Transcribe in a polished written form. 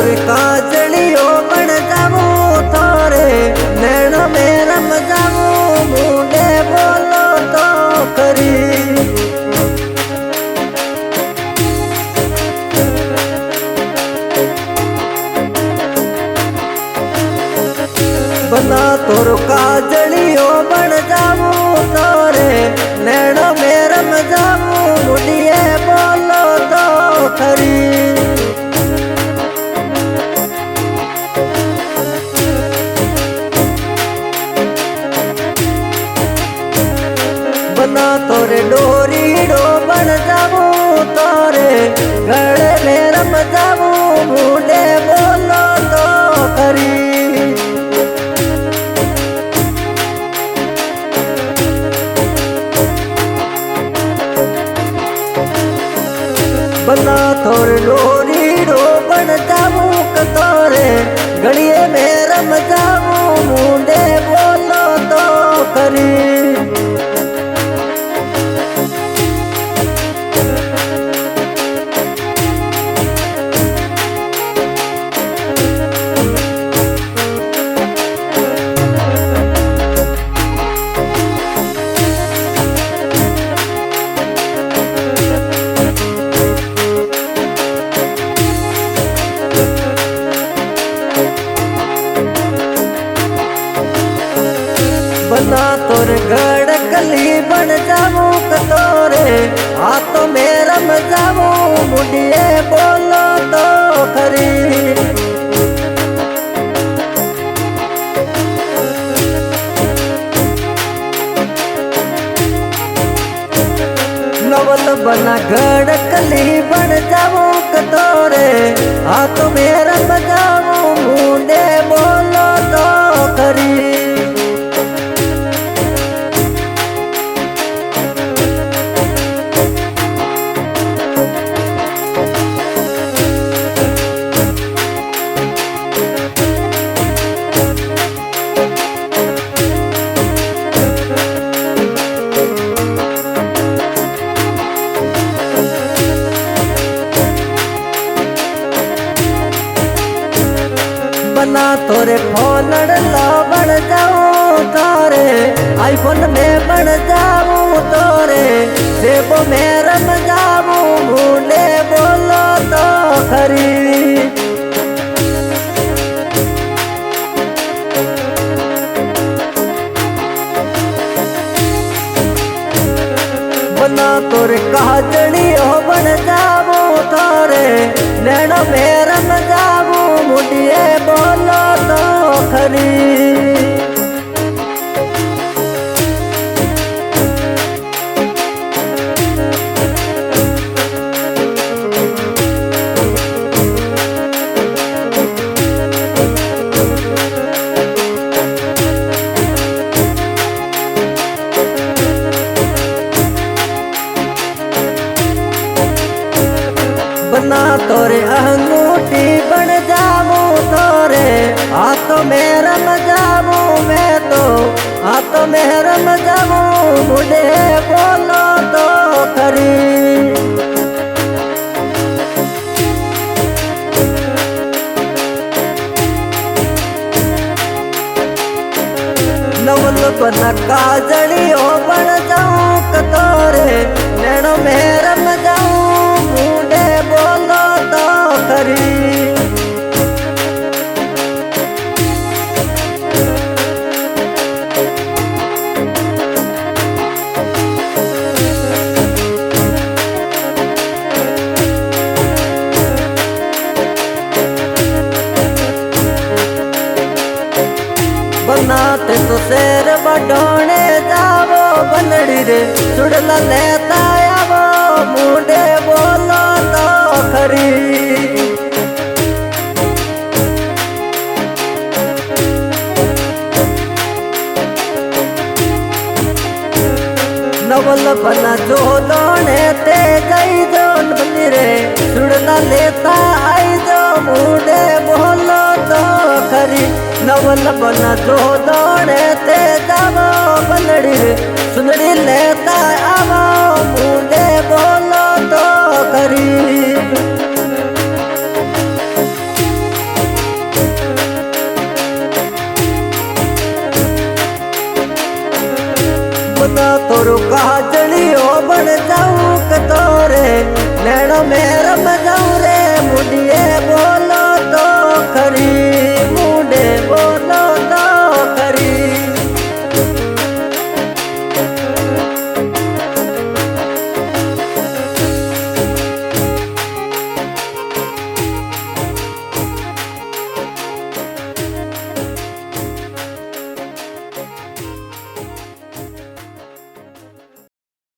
तोरे काजलियो बन जाऊं तोरे नैन में रम जाऊं मुंडे बोलो तो खरी बना तोर काजलियो बन जाऊं तोरे नैन में रम जाऊं मुंडिए बोलो तो खरी बना तोरे डोरी डो बन जाऊं तोरे गले में रम जाऊं मुंडे बोलो तो खरी बना तोरे डोरी डो बन जाऊं तोरे गलिए में रम जाऊं मुंडे बोलो तो खरी बना तोरे गड़ कली बन जाऊं तोरे हाथों में रम जाऊं मुंडिए बोलो तो खरी नवल बना गड़ कली बन जाऊं तोरे हाथों में रम जाऊं मुंडे बोलो तो खरी बना तोरे फोन ला बन जाऊं तोरे आईफोन में बन जाऊं तोरे जेबों में रम जाऊं मुंडे बोलो तो खरी बना तोरे काजलियो बन जाऊं तोरे नैनो में रम जाऊं मुंडिए बोलो तो खरी बना तोरे अंगूठी बन जाऊं तोरे हाथों में रम जाऊं मैं तो हाथों में रम जाऊं मुझे बोलो तो खरी नवल बना काजलियो बन जाऊं तोरे नैनो में रम जाऊं मुंडे बोलो तो खरी बनाते तो शेर बडोने जावो बनड़ी रे चुड़ला लेता आवो मुंडे बोलो तो खरी नवल बना जो दोने ते गई जो बनी रे चुड़ला लेता आई जो मुंडे बोलो तो खरी नवल बना जो दौड़े ते जावो बनड़ी रे सुनड़ी लेता आवो मुंडे बोलो तो खरी तोरू कहा चलियो बन जाऊं कतोरे नैनो में रम जाऊं रे